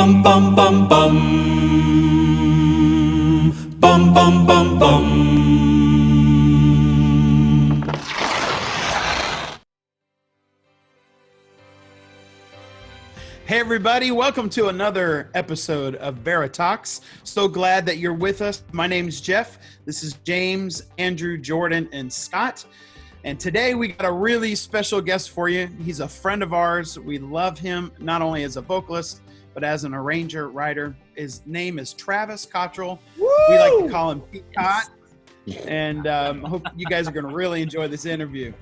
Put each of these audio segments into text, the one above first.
bum bum bum bum. Bum bum bum bum. Hey everybody, welcome to another episode of VeriTalks. So glad that you're with us. My name is Jeff. This is James, Andrew, Jordan, and Scott. And today we got a really special guest for you. He's a friend of ours. We love him not only as a vocalist, but as an arranger, writer. His name is Travis Cottrell. Woo! We like to call him Pete Cott. And I hope you guys are going to really enjoy this interview.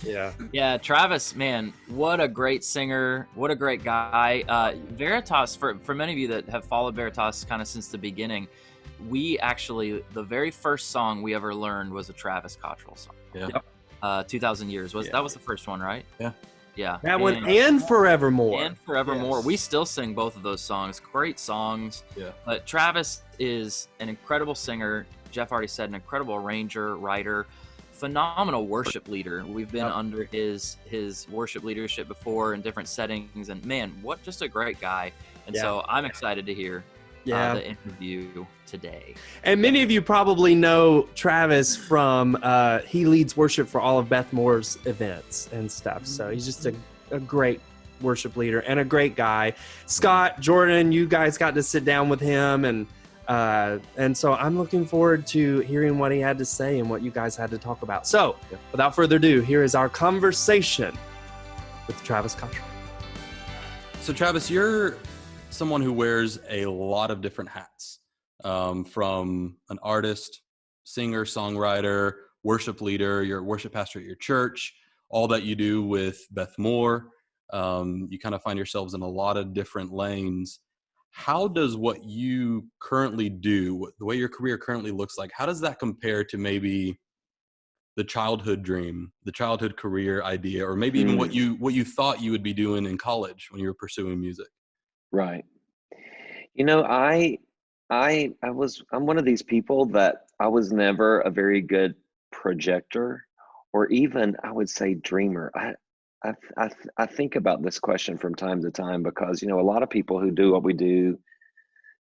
Yeah, Travis, man, what a great singer. What a great guy. Veritas, for many of you that have followed Veritas kind of since the beginning, we actually, the very first song we ever learned was a Travis Cottrell song. Yeah. 2,000 Years. That was the first one, right? Yeah. Yeah. That one and Forevermore. And Forevermore. Yes. We still sing both of those songs. Great songs. Yeah. But Travis is an incredible singer. Jeff already said an incredible arranger, writer, phenomenal worship leader. We've been under his worship leadership before in different settings. And man, what just a great guy. And so I'm excited to hear the interview today. And many of you probably know Travis from, he leads worship for all of Beth Moore's events and stuff. So he's just a great worship leader and a great guy. Scott, Jordan, you guys got to sit down with him. And so I'm looking forward to hearing what he had to say and what you guys had to talk about. So without further ado, here is our conversation with Travis Cottrell. So Travis, you're someone who wears a lot of different hats, from an artist, singer, songwriter, worship leader, you're a worship pastor at your church, all that you do with Beth Moore. You kind of find yourselves in a lot of different lanes. How does what you currently do, the way your career currently looks like, how does that compare to maybe the childhood dream, the childhood career idea, or maybe even what you thought you would be doing in college when you were pursuing music? Right. You know, I'm one of these people that I was never a very good projector, or even I would say dreamer. I think about this question from time to time because, you know, a lot of people who do what we do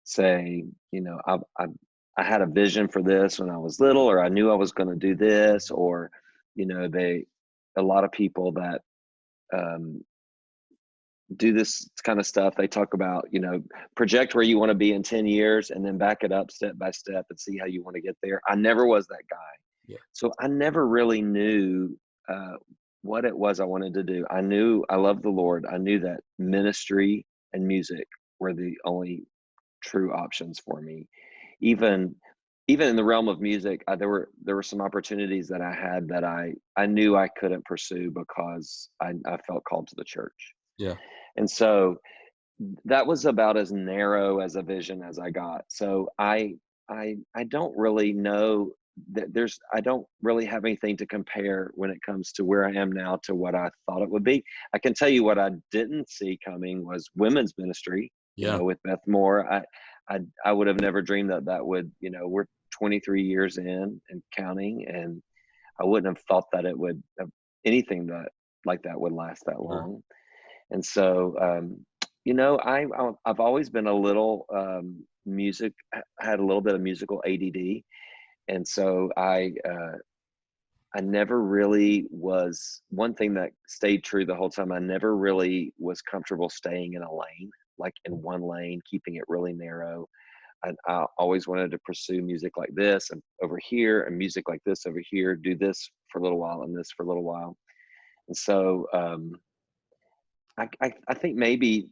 say, you know, I had a vision for this when I was little, or I knew I was going to do this, or, you know, a lot of people that do this kind of stuff. They talk about, you know, project where you want to be in 10 years and then back it up step by step and see how you want to get there. I never was that guy. Yeah. So I never really knew what it was I wanted to do. I knew I loved the Lord. I knew that ministry and music were the only true options for me. Even in the realm of music, there were some opportunities that I had that I knew I couldn't pursue because I felt called to the church. Yeah. And so that was about as narrow as a vision as I got. So I don't really know that I don't really have anything to compare when it comes to where I am now to what I thought it would be. I can tell you what I didn't see coming was women's ministry. Yeah. You know, with Beth Moore, I would have never dreamed that would, you know, we're 23 years in and counting, and I wouldn't have thought that it would anything like that would last that long. And so, you know, I've always been a little had a little bit of musical ADD. And so I never really was, one thing that stayed true the whole time, I never really was comfortable staying in a lane, like in one lane, keeping it really narrow. I always wanted to pursue music like this and over here, and music like this over here, do this for a little while and this for a little while. And so, I think maybe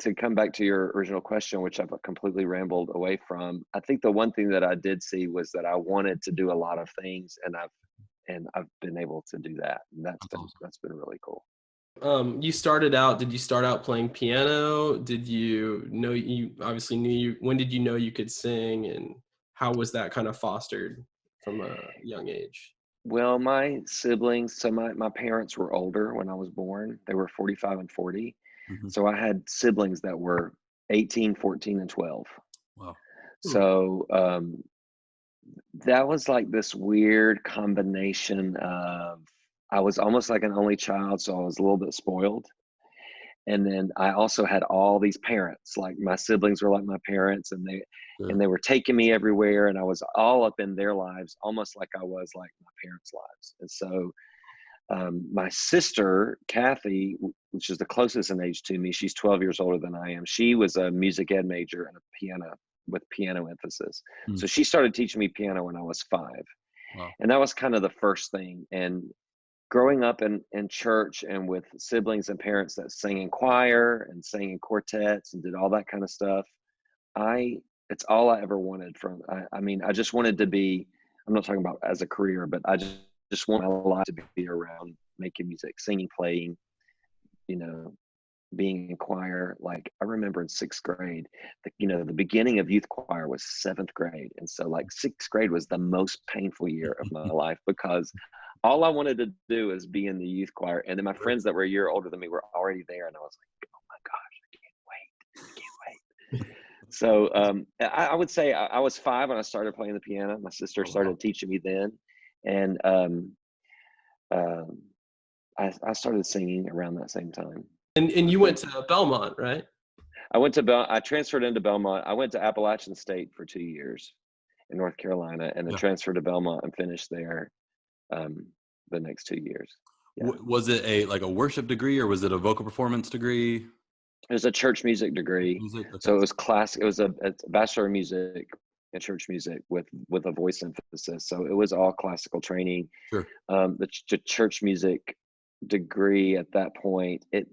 to come back to your original question, which I've completely rambled away from, I think the one thing that I did see was that I wanted to do a lot of things, and I've been able to do that. And that's been really cool. Did you start out playing piano? Did you know, you obviously knew when did you know you could sing, and how was that kind of fostered from a young age? Well, my siblings, so my parents were older when I was born. They were 45 and 40. Mm-hmm. So I had siblings that were 18, 14, and 12. Wow. So that was like this weird combination of, I was almost like an only child, so I was a little bit spoiled. And then I also had all these parents, like my siblings were like my parents, and they were taking me everywhere, and I was all up in their lives, almost like I was like my parents' lives. And so my sister, Kathy, which is the closest in age to me, she's 12 years older than I am. She was a music ed major and a piano with piano emphasis. So she started teaching me piano when I was 5. Wow. And that was kind of the first thing. And growing up in church and with siblings and parents that sang in choir and sang in quartets and did all that kind of stuff, it's all I ever wanted from, I mean, I just wanted to be, I'm not talking about as a career, but I just want my life to be around making music, singing, playing, you know, being in choir. Like I remember in 6th grade, the beginning of youth choir was 7th grade. And so like 6th grade was the most painful year of my life because all I wanted to do is be in the youth choir. And then my friends that were a year older than me were already there. And I was like, oh my gosh, I can't wait. So I would say I was 5 when I started playing the piano. My sister started teaching me then. And I started singing around that same time. And you went to Belmont, right? I transferred into Belmont. I went to Appalachian State for 2 years in North Carolina, and then transferred to Belmont and finished there the next 2 years. Yeah. Was it a worship degree, or was it a vocal performance degree? It was a church music degree. Okay. So it was classic. It was a bachelor of music in church music with a voice emphasis. So it was all classical training. Sure. The church music degree at that point, it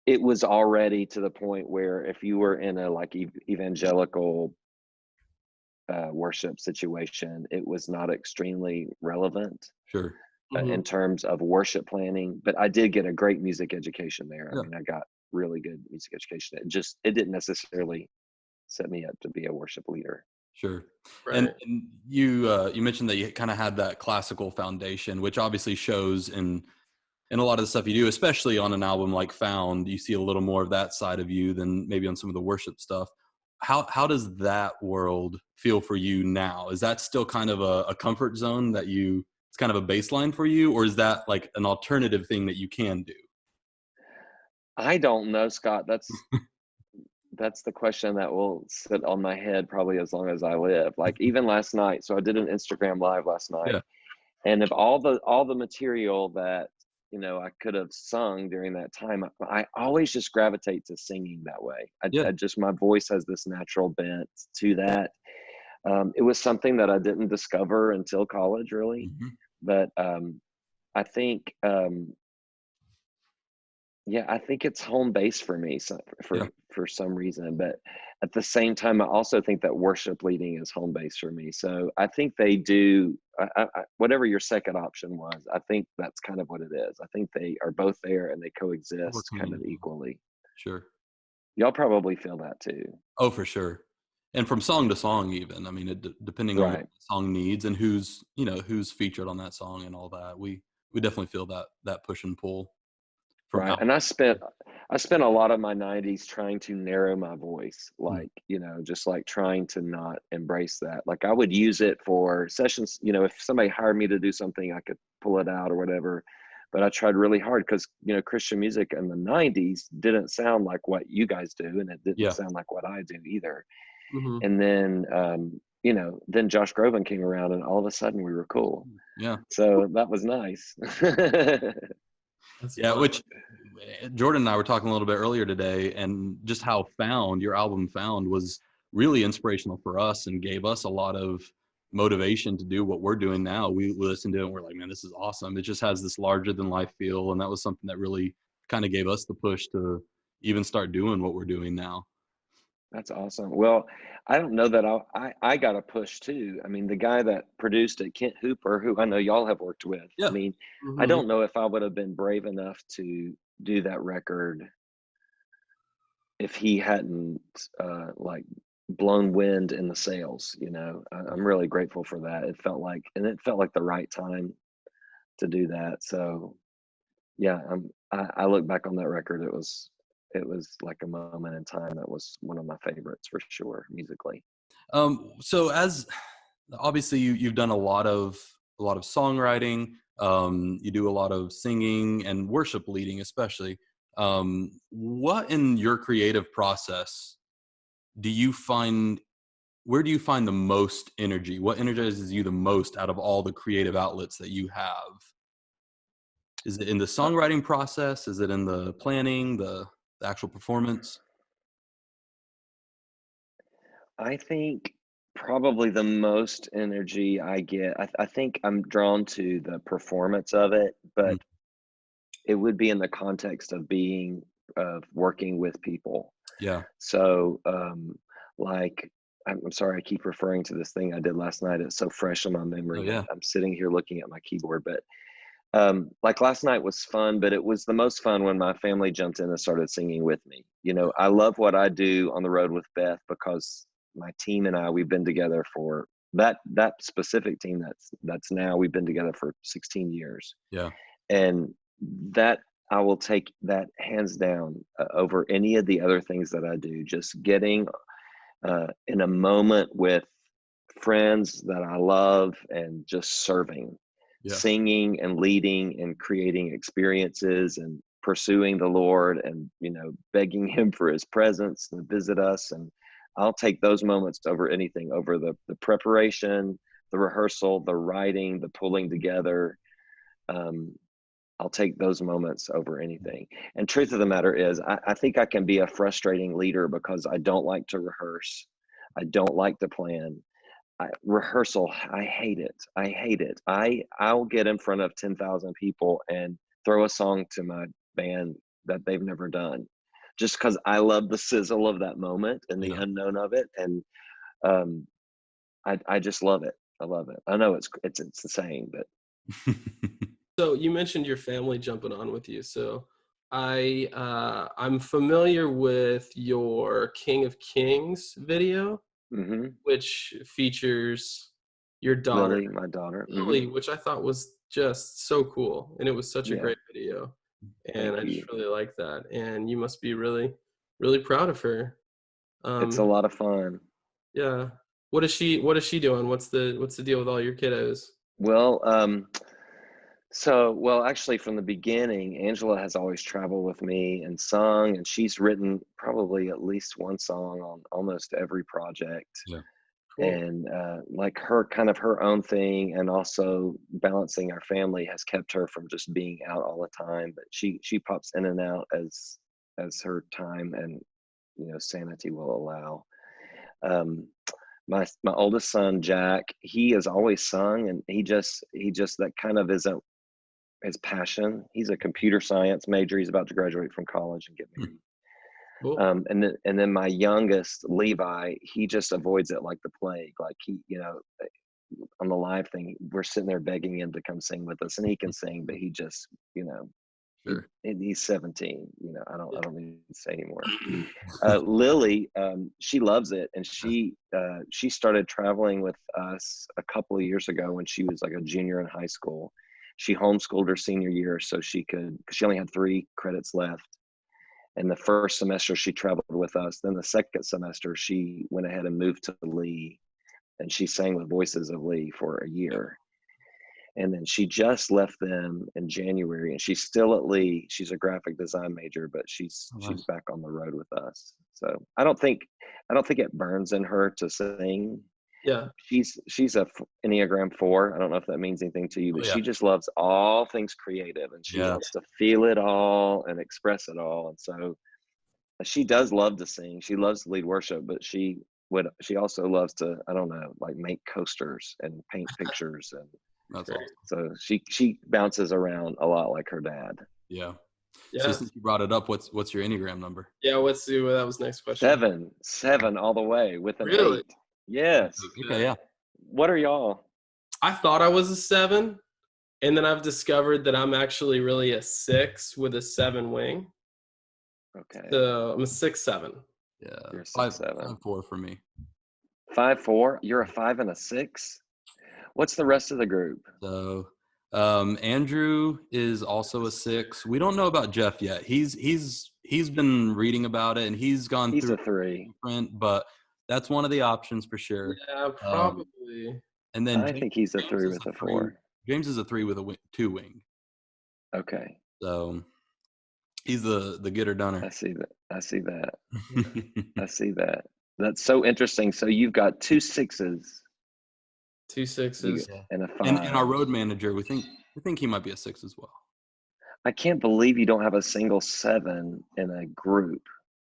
was already to the point where if you were in a like evangelical worship situation, it was not extremely relevant. Sure. In terms of worship planning, but I did get a great music education there. I mean, I got really good music education. It didn't necessarily set me up to be a worship leader. Sure. Right. And you mentioned that you kind of had that classical foundation, which obviously shows in a lot of the stuff you do, especially on an album like Found. You see a little more of that side of you than maybe on some of the worship stuff. How does that world feel for you now? Is that still kind of a comfort zone that it's kind of a baseline for you, or is that like an alternative thing that you can do? I don't know, Scott. That's the question that will sit on my head probably as long as I live. Like even last night, so I did an Instagram live last night, and of all the material that I could have sung during that time, I always just gravitate to singing that way. I just, my voice has this natural bent to that. It was something that I didn't discover until college, really. But I think, I think it's home base for me for some reason. But at the same time, I also think that worship leading is home base for me. So I think they do, whatever your second option was, I think that's kind of what it is. I think they are both there and they coexist kind of equally. Sure. Y'all probably feel that too. Oh, for sure. And from song to song, even, I mean, depending on what the song needs and who's featured on that song and all that, we definitely feel that push and pull. Right. And I spent a lot of my 90s trying to narrow my voice, like, just like trying to not embrace that. Like I would use it for sessions, if somebody hired me to do something, I could pull it out or whatever. But I tried really hard because, Christian music in the 90s didn't sound like what you guys do. And it didn't sound like what I do either. And then, then Josh Groban came around and all of a sudden we were cool. Yeah. So that was nice. Which Jordan and I were talking a little bit earlier today, and just how your album Found was really inspirational for us and gave us a lot of motivation to do what we're doing now. We listened to it and we're like, man, this is awesome. It just has this larger than life feel. And that was something that really kind of gave us the push to even start doing what we're doing now. That's awesome. Well, I don't know that I got a push too. I mean, the guy that produced it, Kent Hooper, who I know y'all have worked with. Yeah. I mean, I don't know if I would have been brave enough to do that record if he hadn't like blown wind in the sails. I'm really grateful for that. It felt like the right time to do that. So yeah, I look back on that record. It was like a moment in time that was one of my favorites for sure, musically. So as obviously you've done a lot of songwriting, You do a lot of singing and worship leading, especially. What in your creative process where do you find the most energy? What energizes you the most out of all the creative outlets that you have? Is it in the songwriting process? Is it in the planning, the actual performance? I think probably the most energy I get, I think I'm drawn to the performance of it, but Mm. it would be in the context of working with people. Yeah. So, like, I'm sorry, I keep referring to this thing I did last night. It's so fresh in my Oh, memory. yeah. I'm sitting here looking at my keyboard, but like last night was fun, but it was the most fun when my family jumped in and started singing with me. You know, I love what I do on the road with Beth because my team and we've been together for that specific team that's now we've been together for 16 years. Yeah. And that I will take that hands down over any of the other things that I do. Just getting in a moment with friends that I love and just serving, Yeah. singing and leading and creating experiences and pursuing the Lord and, you know, begging Him for His presence to visit us. And I'll take those moments over anything, over the preparation, the rehearsal, the writing, the pulling together. I'll take those moments over anything. And truth of the matter is, I think I can be a frustrating leader because I don't like to rehearse. I don't like to plan. Rehearsal, I hate it. I hate it. I'll get in front of 10,000 people and throw a song to my band that they've never done, just because I love the sizzle of that moment and the Yeah. unknown of it. And um, I just love it. I love it. I know it's insane, but So you mentioned your family jumping on with you. So I'm familiar with your King of Kings video, mhm. which features your daughter Lily, my daughter. Lily, which I thought was just so cool, and it was such a Yeah, great video, and thank I just you. really like that. And you must be really, really proud of her. It's a Um, lot of fun. yeah. What is she doing? What's the deal with all your kiddos? Well, actually, from the beginning, Angela has always traveled with me and sung, and she's written probably at least one song on almost every project. Yeah. Cool. And like her kind of her own thing, and also balancing our family has kept her from just being out all the time. But she pops in and out as her time and sanity will allow. Um, my oldest son Jack, he has always sung, and he just that kind of isn't his passion. He's a computer science major. He's about to graduate from college and get married. Cool. And then my youngest Levi, he just avoids it like the plague. Like he, on the live thing, we're sitting there begging him to come sing with us, and he can sing, but he just, Sure. he's 17. I Yeah. don't need to say anymore. Lily, she loves it, and she started traveling with us a couple of years ago when she was like a junior in high school. She homeschooled her senior year so she could, because she only had 3 credits left. And the first semester she traveled with us. Then the second semester she went ahead and moved to Lee, and she sang with Voices of Lee for a year. And then she just left them in January, and she's still at Lee. She's a graphic design major, but she's Oh, she's nice. back on the road with us. So I don't think it burns in her to sing. Yeah. She's a Enneagram 4. I don't know if that means anything to you, Oh, but yeah. she just loves all things creative, and she Yeah. wants to feel it all and express it all. And so she does love to sing. She loves to lead worship, but she also loves to, I don't know, like make coasters and paint pictures. And That's Great. awesome. so she bounces around a lot like her dad. Yeah. So Yeah. since you brought it up, what's your Enneagram number? Yeah. Let's see. That was next question. 7 all the way with an Really? 8. Yes. Okay. Yeah. What are y'all? I thought I was a 7, and then I've discovered that I'm actually really a 6 with a 7 wing. Okay. So I'm a 6-7. Yeah. You're a 5, 6-7. 5-4 for me. 5-4. You're a 5 and a 6. What's the rest of the group? So Andrew is also a 6. We don't know about Jeff yet. He's been reading about it, and he's gone He's through a 3. different, but that's one of the options for sure. Yeah, Um, probably. and then I think he's a James 3 is with a a 3. 4. James is a 3 with a 2 wing. Okay. So he's the getter I doner. see that. I see that. I see that. That's so interesting. So you've got 2 6s 2 6s. and a 5. And our road manager, we think he might be a 6 as well. I can't believe you don't have a single 7 in a group.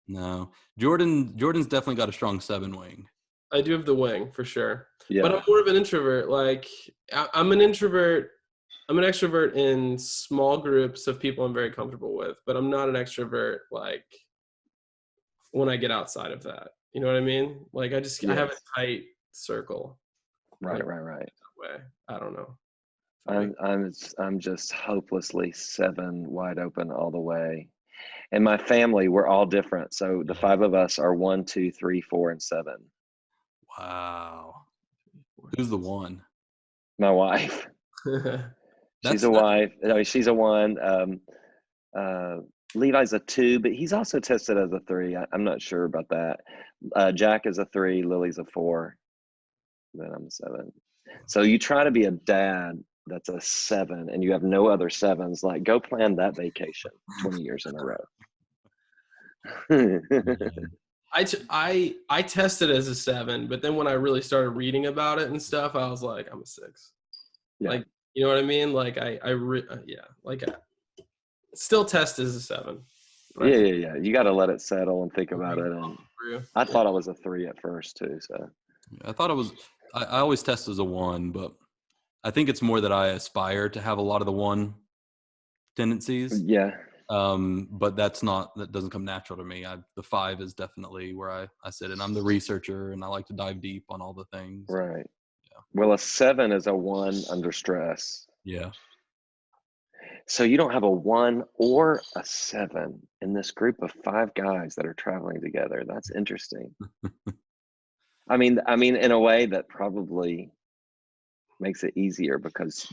No, Jordan's definitely got a strong 7 wing. I do have the wing for sure. Yeah. But I'm more of an introvert. Like I'm an introvert. I'm an extrovert in small groups of people I'm very comfortable with, but I'm not an extrovert like when I get outside of that. You know what I mean? Like I have Yes. a tight circle. Right. That way. I don't know. I'm just hopelessly 7 wide open all the way. And my family, we're all different. So the 5 of us are 1, 2, 3, 4, and 7. Wow. Who's the one? My wife. She's a wife. I mean, she's a 1. Levi's a 2, but he's also tested as a 3. I'm not sure about that. Jack is a 3. Lily's a 4. Then I'm a 7. So you try to be a dad that's a 7 and you have no other 7s. Like, go plan that vacation 20 years in a row. I tested as a 7, but then when I really started reading about it and stuff, I was like, I'm a 6. Yeah. Like, you know what I mean? Like I still test as a 7. Yeah. You got to let it settle and think about it. And I thought I was a 3 at first too. So I thought it was. I always test as a 1, but I think it's more that I aspire to have a lot of the 1 tendencies. yeah. But that doesn't come natural to me. The 5 is definitely where I sit, and I'm the researcher, and I like to dive deep on all the things. Right. Yeah. Well, a 7 is a 1 under stress. Yeah. So you don't have a 1 or a 7 in this group of 5 guys that are traveling together. That's interesting. I mean, in a way that probably makes it easier because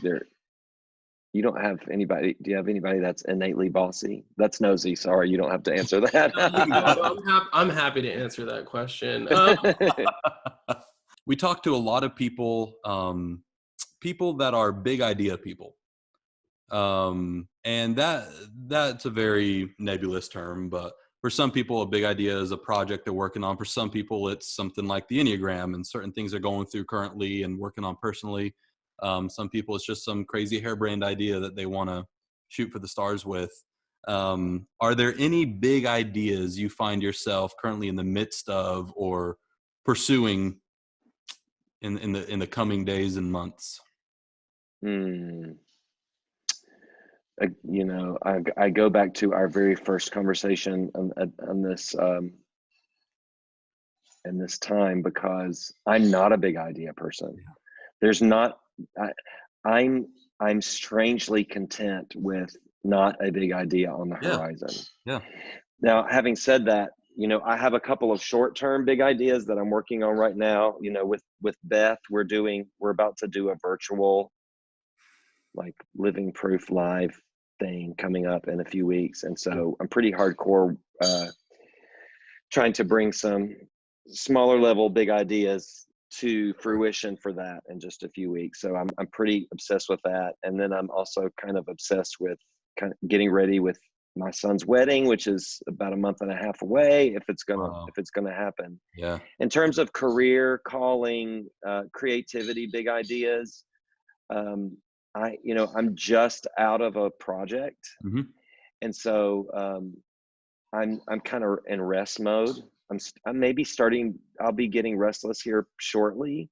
you don't have anybody. Do you have anybody that's innately bossy? That's nosy. Sorry, you don't have to answer that. I'm happy to answer that question. We talk to a lot of people, people that are big idea people. And that's a very nebulous term, but for some people, a big idea is a project they're working on. For some people, it's something like the Enneagram and certain things they're going through currently and working on personally. Some people, it's just some crazy harebrained idea that they want to shoot for the stars with. Are there any big ideas you find yourself currently in the midst of or pursuing in the coming days and months? I go back to our very first conversation on this in this time because I'm not a big idea person. There's not. I'm strangely content with not a big idea on the horizon. Yeah. Now, having said that, I have a couple of short-term big ideas that I'm working on right now. With Beth, we're about to do a virtual, like, living proof live thing coming up in a few weeks, and so I'm pretty hardcore trying to bring some smaller level big ideas to fruition for that in just a few weeks. So I'm pretty obsessed with that, and then I'm also kind of obsessed with kind of getting ready with my son's wedding, which is about a month and a half away, if it's gonna happen. Yeah. In terms of career, calling, creativity, big ideas, I'm just out of a project, and so I'm kind of in rest mode. I'm maybe I'll be getting restless here shortly,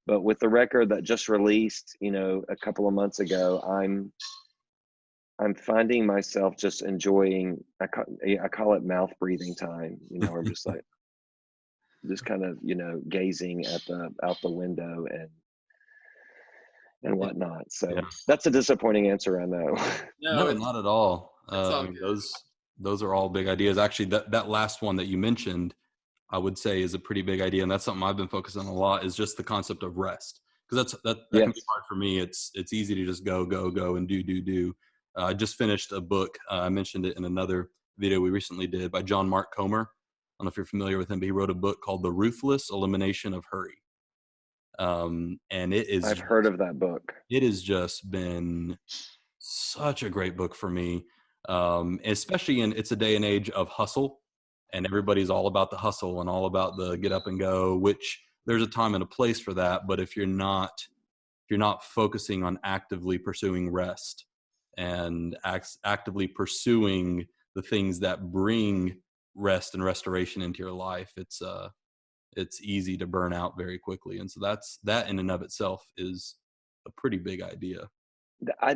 but with the record that just released, a couple of months ago, I'm finding myself just enjoying. I call it mouth breathing time. I'm just like, just kind of gazing out the window and whatnot. So that's a disappointing answer, I know. No, not at all. Those are all big ideas. Actually, that last one that you mentioned, I would say is a pretty big idea, and that's something I've been focusing on a lot. Is just the concept of rest, because that can be hard for me. It's easy to just go and do. I just finished a book. I mentioned it in another video we recently did by John Mark Comer. I don't know if you're familiar with him, but he wrote a book called The Ruthless Elimination of Hurry. And I've heard of that book. It has just been such a great book for me, especially it's a day and age of hustle, and everybody's all about the hustle and all about the get up and go, which there's a time and a place for that. But if you're not focusing on actively pursuing rest and actively pursuing the things that bring rest and restoration into your life, it's easy to burn out very quickly. And so that in and of itself is a pretty big idea.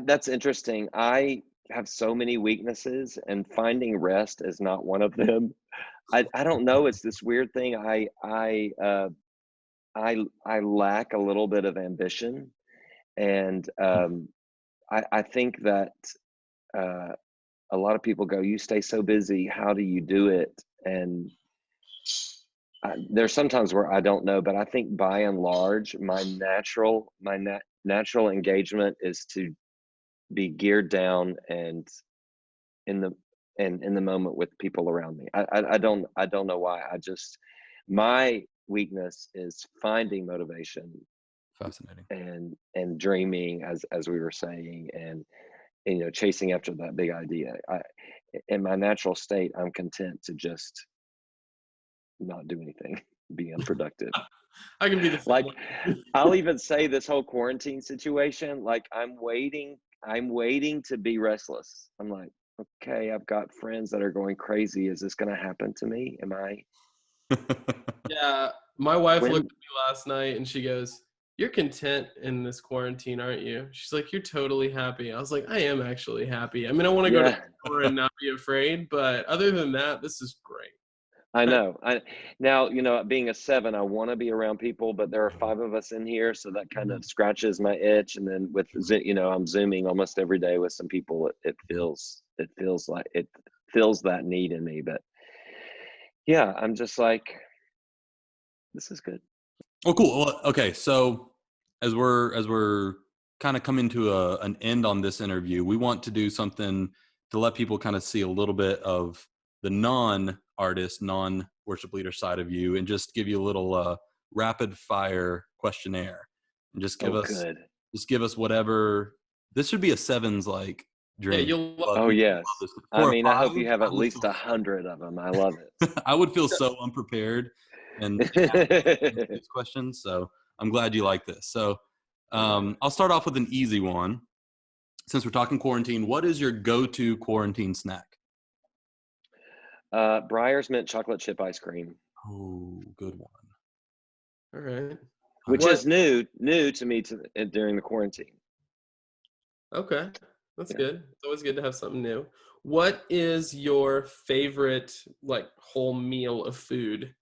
That's interesting. I have so many weaknesses, and finding rest is not one of them. I don't know. It's this weird thing. I lack a little bit of ambition, and I think that a lot of people go, "You stay so busy. How do you do it?" And there's sometimes where I don't know, but I think by and large, my natural engagement is to be geared down and in the moment with people around me. I don't know why. My weakness is finding motivation. Fascinating. And dreaming, as we were saying, and chasing after that big idea. In my natural state, I'm content to just not do anything, be unproductive. I can be the like I'll even say this whole quarantine situation, like I'm waiting to be restless. I'm like, okay, I've got friends that are going crazy. Is this going to happen to me? Am I? Yeah, my wife looked at me last night and she goes, "You're content in this quarantine, aren't you?" She's like, "You're totally happy." I was like, "I am actually happy. I mean, I want to go to the store and not be afraid, but other than that, this is great." I know. Now, being a 7, I want to be around people, but there are 5 of us in here, so that kind of scratches my itch. And then I'm Zooming almost every day with some people. It feels like it fills that need in me. But yeah, I'm just like, this is good. Oh, cool. Well, okay, so as we're kind of coming to an end on this interview, we want to do something to let people kind of see a little bit of the non-artist, non-worship leader side of you, and just give you a little rapid fire questionnaire, and just give us whatever. This should be a 7's like dream. Yeah, yes. I mean, I hope you have at least 100 of them. I love it. I would feel so unprepared and these questions, so I'm glad you like this. So I'll start off with an easy one. Since we're talking quarantine, what is your go-to quarantine snack? Breyer's mint chocolate chip ice cream. Oh, good one. All right. Which is new to me during the quarantine. Okay, that's good. It's always good to have something new. What is your favorite whole meal of food?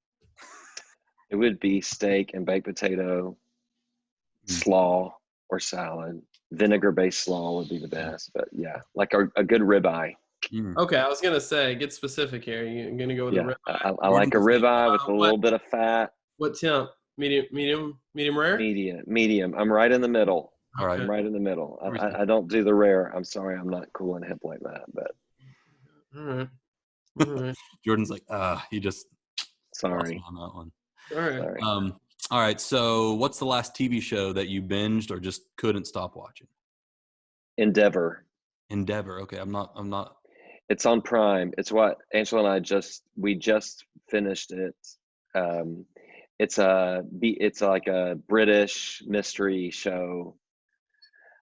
It would be steak and baked potato, slaw or salad. Vinegar-based slaw would be the best, but yeah, like a good ribeye. Okay, I was gonna say, get specific here. You're gonna go with a ribeye. I like a ribeye with a little bit of fat. What temp? Medium rare? Medium. I'm right in the middle. All right. I'm right in the middle. I don't do the rare. I'm sorry, I'm not cool and hip like that. But all right. Jordan's like, he just sorry on that one. All right. Sorry. All right. So, what's the last TV show that you binged or just couldn't stop watching? Endeavor. Okay, I'm not. It's on Prime. It's what Angela and I just finished it. It's like a British mystery show.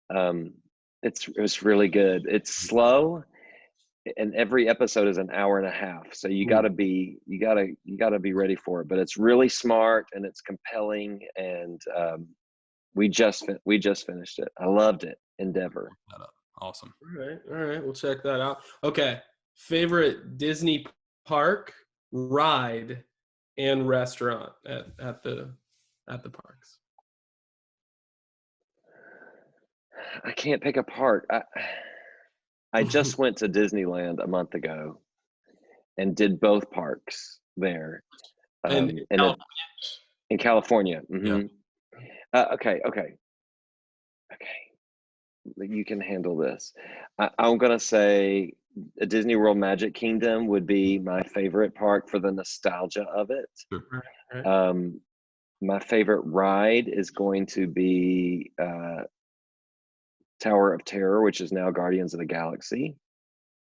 It was really good. It's slow, and every episode is an hour and a half. So you gotta be ready for it. But it's really smart and it's compelling. And we just finished it. I loved it. Endeavor. Awesome. All right. We'll check that out. Okay. Favorite Disney park, ride, and restaurant at the parks. I can't pick a park. I just went to Disneyland a month ago and did both parks there. In California. Yeah. Okay. You can handle this. I'm going to say Disney World Magic Kingdom would be my favorite park for the nostalgia of it. Sure. Right. My favorite ride is going to be Tower of Terror, which is now Guardians of the Galaxy.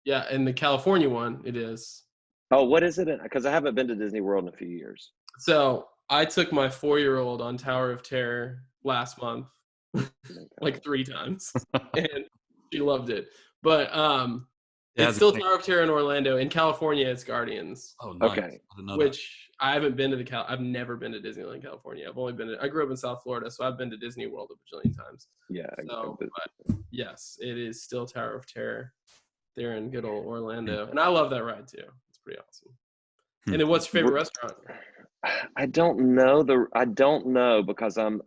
Yeah, and the California one, it is. Oh, what is it? Because I haven't been to Disney World in a few years. So I took my 4-year-old on Tower of Terror last month, like 3 times, and she loved it. But it's still Tower of Terror in Orlando. In California, it's Guardians. Oh, nice. Okay. Which I haven't been to I've never been to Disneyland, California. I've only been I grew up in South Florida, so I've been to Disney World a bajillion times. Yeah. So, but yes, it is still Tower of Terror there in good old Orlando, and I love that ride too. It's pretty awesome. And then, what's your favorite restaurant? I don't know because I'm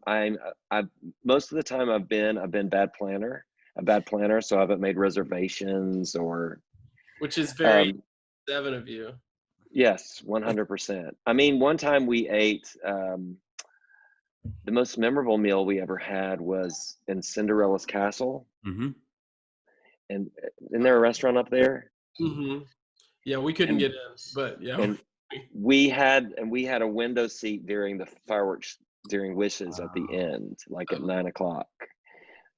most of the time I've been a bad planner, so I haven't made reservations or. Which is very 7 of you. Yes, 100%. I mean, one time we ate the most memorable meal we ever had was in Cinderella's Castle. Mm-hmm. And isn't there a restaurant up there? Mm-hmm. Yeah, we couldn't get in, but yeah. And we had a window seat during the fireworks during Wishes at the end, like at 9:00.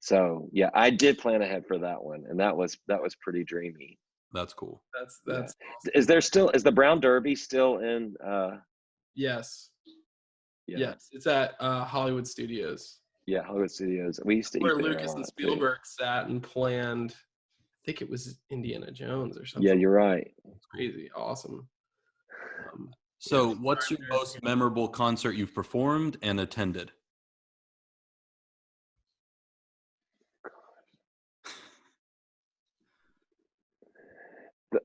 So yeah, I did plan ahead for that one, and that was pretty dreamy. That's cool. That's Yeah. awesome. Is the Brown Derby still in Yes. Yeah. Yes, it's at Hollywood Studios. Yeah, Hollywood Studios. We used to where eat there Lucas a lot, and Spielberg sat and planned. I think it was Indiana Jones or something. Yeah, you're right. It's crazy, awesome. So, what's your most memorable concert you've performed and attended?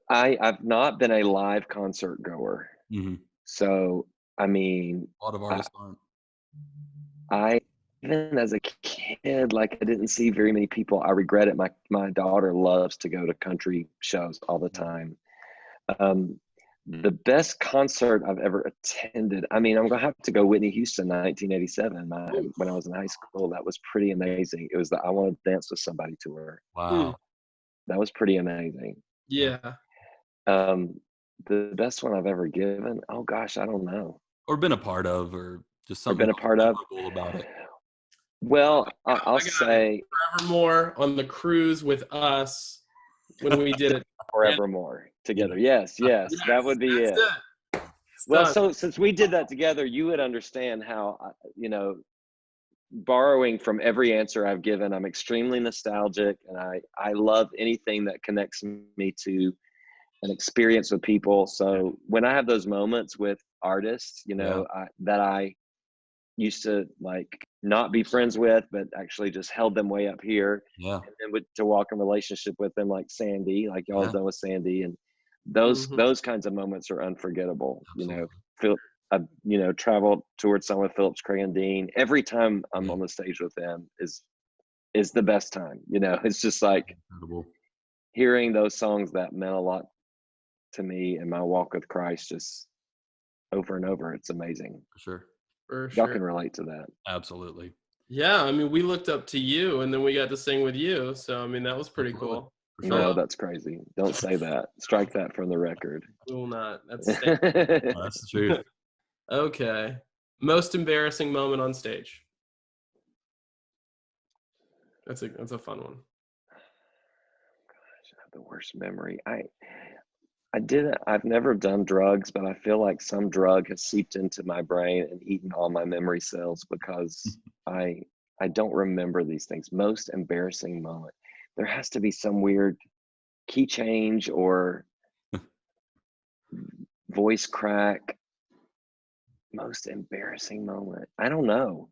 I've not been a live concert goer. Mm-hmm. So, I mean, A lot of artists aren't. Even as a kid, like I didn't see very many people. I regret it. My daughter loves to go to country shows all the time. The best concert I've ever attended, I mean, I'm gonna have to go Whitney Houston 1987. When I was in high school, that was pretty amazing. It was the I Want to Dance with Somebody tour. Wow. That was pretty amazing. Yeah. The best one I've ever given, oh gosh, I don't know. Or been a part of, or just something been a part of about it. Well, I'll say Forevermore on the cruise with us when we did it. Forevermore together. Yes, that would be it. Well, so since we did that together, you would understand how, borrowing from every answer I've given, I'm extremely nostalgic, and I love anything that connects me to an experience with people. So when I have those moments with artists, that I used to like not be friends with, but actually just held them way up here. Yeah. And then to walk in relationship with them, like Sandy, like y'all have done with Sandy, and those kinds of moments are unforgettable. Absolutely. I've traveled towards some with Phillips, Craig, and Dean. Every time I'm on the stage with them is the best time. It's just like incredible. Hearing those songs that meant a lot to me in my walk with Christ, just over and over. It's amazing. For sure. Y'all can relate to that. Absolutely. Yeah, I mean, we looked up to you, and then we got to sing with you. So, I mean, that was pretty cool. For sure. No, that's crazy. Don't say that. Strike that from the record. We will not. That's That's the truth. Okay. Most embarrassing moment on stage. That's a fun one. Gosh, I have the worst memory. I've never done drugs, but I feel like some drug has seeped into my brain and eaten all my memory cells because I don't remember these things. Most embarrassing moment. There has to be some weird key change or voice crack. Most embarrassing moment. I don't know.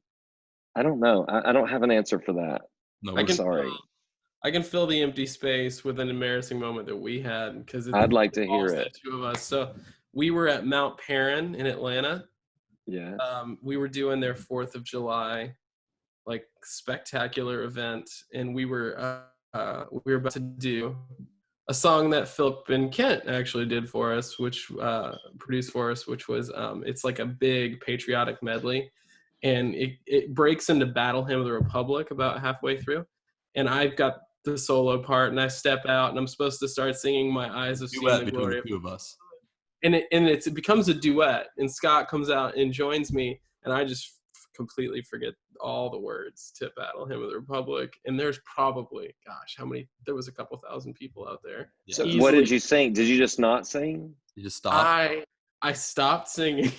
I don't have an answer for that. No, I'm sorry. I can fill the empty space with an embarrassing moment that we had because I'd like to hear it. The two of us. So we were at Mount Perrin in Atlanta. Yeah. We were doing their 4th of July, like spectacular event, and we were about to do a song that Philip and Kent actually did for us, which produced for us, which was it's like a big patriotic medley, and it breaks into Battle Hymn of the Republic about halfway through, and I've got the solo part, and I step out, and I'm supposed to start singing "My Eyes Have Seen the Glory." The two of us. And it becomes a duet, and Scott comes out and joins me, and I just completely forget all the words to Battle Hymn of the Republic. And there's probably, gosh, how many? There was a couple thousand people out there. Yeah. So Easily. what did you sing? Did you just not sing? You just stop. I stopped singing.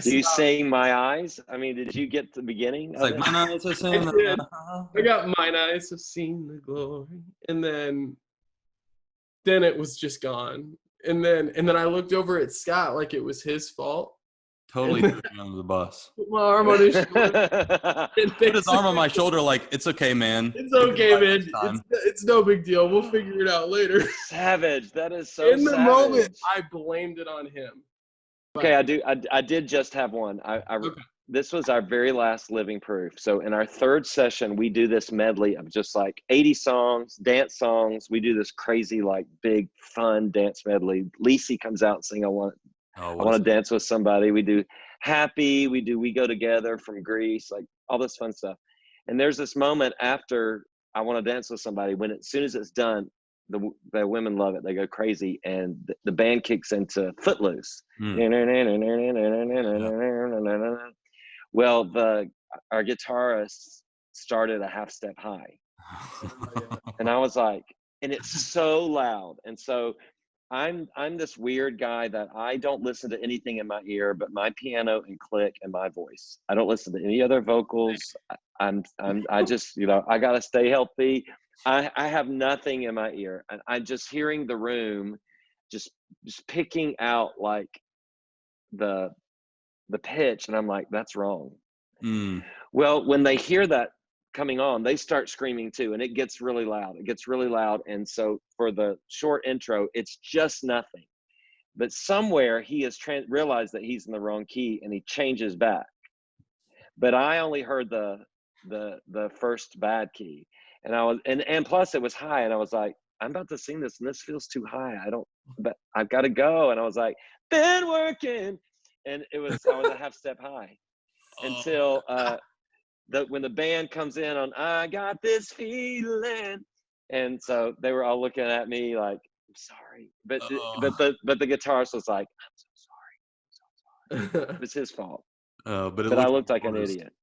Do you sing My Eyes? I mean, did you get to the beginning? It's like, my eyes are saying I did. I got Mine Eyes Have Seen the Glory. And then it was just gone. And then I looked over at Scott like it was his fault. Totally threw me under the bus. Put my arm on his shoulder. Put his arm on my shoulder like, it's okay, man. It's okay, man. It's no big deal. We'll figure it out later. Savage. That is so In the savage. moment, I blamed it on him. But, Okay, I did just have one. Okay. This was our very last living proof. So in our third session, we do this medley of just like 80 songs, dance songs. We do this crazy, like big fun dance medley. Lacey comes out and sings I Want to Dance with Somebody. We do Happy. We Go Together from Greece, like all this fun stuff. And there's this moment after I Want to Dance with Somebody when as soon as it's done, the women love it. They go crazy, and the band kicks into Footloose. Well, our guitarist started a half step high, and I was like, and it's so loud, and so I'm this weird guy that I don't listen to anything in my ear but my piano and click and my voice. I don't listen to any other vocals. I just, I gotta stay healthy. I have nothing in my ear, and I'm just hearing the room, just picking out like the pitch, and I'm like, that's wrong. Well, when they hear that coming on, they start screaming too, and it gets really loud. And so for the short intro, it's just nothing. But somewhere he has realized that he's in the wrong key, and he changes back. But I only heard the first bad key, and I was and plus it was high, and I was like, I'm about to sing this, and this feels too high. But I've got to go. And I was like, been working, and I was a half step high until when the band comes in on I Got This Feeling, and so they were all looking at me like, I'm sorry, but the guitarist was like, I'm so sorry. It was his fault. But I looked like an idiot.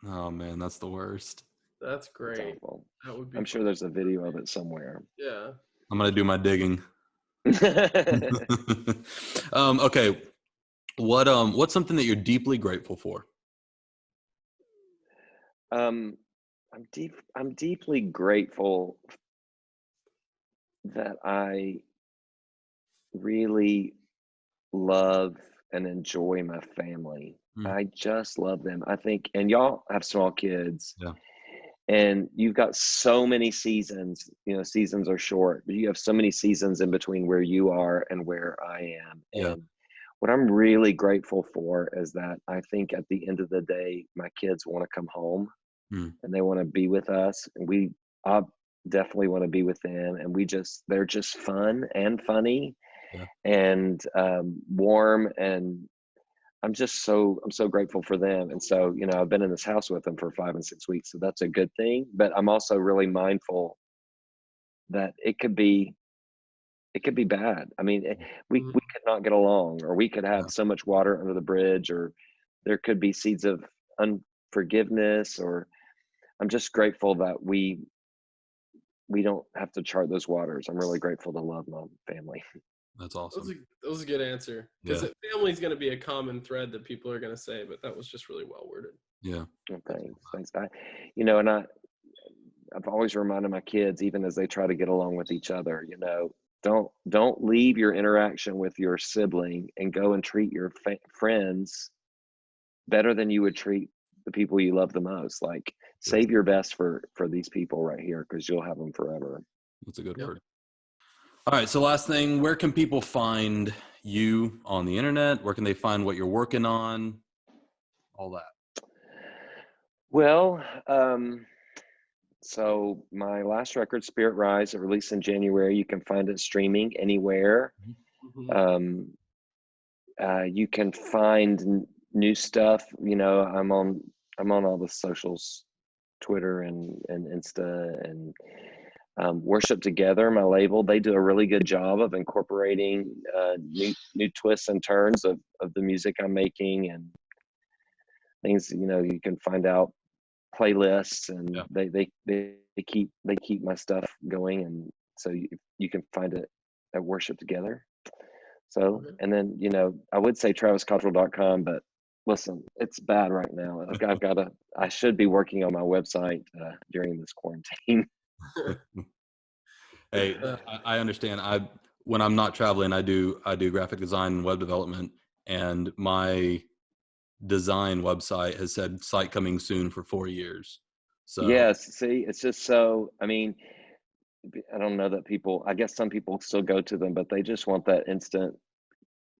Oh man, that's the worst. That's great. That would be I'm sure there's a video of it somewhere. Yeah. I'm gonna do my digging. Okay. What's something that you're deeply grateful for? I'm deeply grateful that I really love and enjoy my family. I just love them. I think, and y'all have small kids. Yeah. And you've got so many seasons, seasons are short, but you have so many seasons in between where you are and where I am. Yeah. And what I'm really grateful for is that I think at the end of the day, my kids want to come home and they want to be with us. And I definitely want to be with them. And they're just fun and funny and warm. And I'm so grateful for them. And so, I've been in this house with them for 5 and 6 weeks. So that's a good thing. But I'm also really mindful that it could be bad. I mean, we could not get along, or we could have so much water under the bridge, or there could be seeds of unforgiveness, or I'm just grateful that we don't have to chart those waters. I'm really grateful to love my family. That's awesome. That was a good answer. Because family is going to be a common thread that people are going to say, but that was just really well worded. Yeah. Well, thanks. I've always reminded my kids, even as they try to get along with each other, don't leave your interaction with your sibling and go and treat your friends better than you would treat the people you love the most. Like, save your best for these people right here, because you'll have them forever. That's a good word. All right. So last thing, where can people find you on the internet? Where can they find what you're working on? All that. Well, so my last record, Spirit Rise, it released in January. You can find it streaming anywhere. You can find new stuff. I'm on all the socials, Twitter and Insta, and Worship Together, my label. They do a really good job of incorporating new twists and turns of the music I'm making, and things. You can find out playlists, and Yeah. they keep my stuff going, and so you can find it at Worship Together. So, and then I would say traviscottrell.com, but listen, it's bad right now. I should be working on my website during this quarantine. Hey, I understand. When I'm not traveling, I do graphic design and web development, and my design website has said site coming soon for 4 years. So Yes, see, it's just so, I mean, I don't know that I guess some people still go to them, but they just want that instant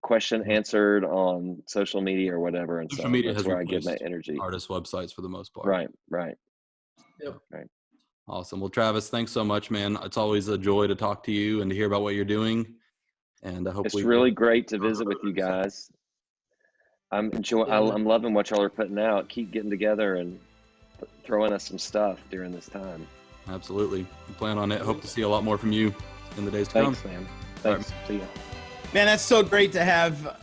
question answered on social media or whatever. And social so media that's has where I get my replaced energy. artist websites for the most part. Right. Yep. Right. Awesome. Well, Travis, thanks so much, man. It's always a joy to talk to you and to hear about what you're doing. And I hope It's really great to visit with you guys. I'm loving what y'all are putting out. Keep getting together and throwing us some stuff during this time. Absolutely. We plan on it. Hope to see a lot more from you in the days to come. Thanks, man. Thanks. See ya. Man, that's so great to have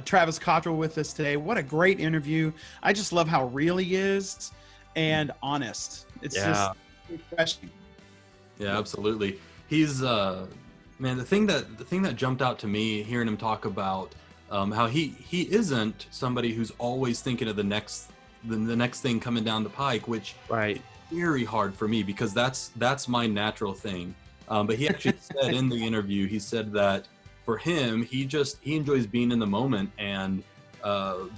Travis Cottrell with us today. What a great interview. I just love how real he is and honest. It's just refreshing. Yeah, absolutely. He's man, the thing that jumped out to me hearing him talk about how he isn't somebody who's always thinking of the next thing coming down the pike, which Right. is very hard for me because that's my natural thing. But he actually said in the interview, he said that for him, he enjoys being in the moment and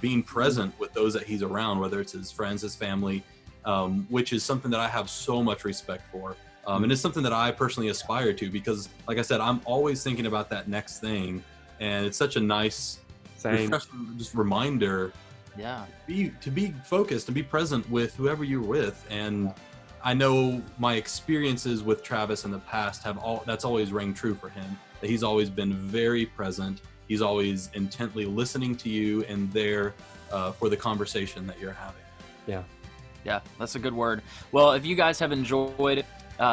being present with those that he's around, whether it's his friends, his family, which is something that I have so much respect for. And it's something that I personally aspire to because, like I said, I'm always thinking about that next thing. And it's such a nice, refreshing just reminder to be focused and be present with whoever you're with. And I know my experiences with Travis in the past that's always rang true for him, that he's always been very present. He's always intently listening to you and there for the conversation that you're having. Yeah, that's a good word. Well, if you guys have enjoyed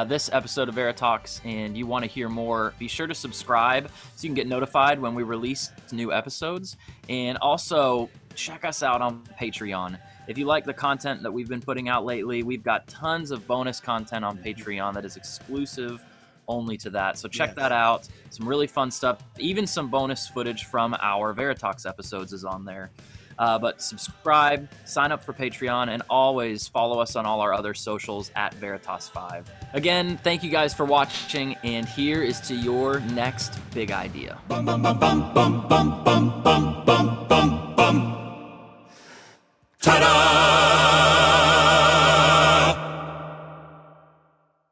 this episode of VeriTalks and you want to hear more, be sure to subscribe so you can get notified when we release new episodes. And also check us out on Patreon. If you like the content that we've been putting out lately, we've got tons of bonus content on Patreon that is exclusive only to that. So check that out. Some really fun stuff. Even some bonus footage from our VeriTalks episodes is on there. But subscribe, sign up for Patreon, and always follow us on all our other socials at Veritas5. Again, thank you guys for watching, and here is to your next big idea. Ta-da!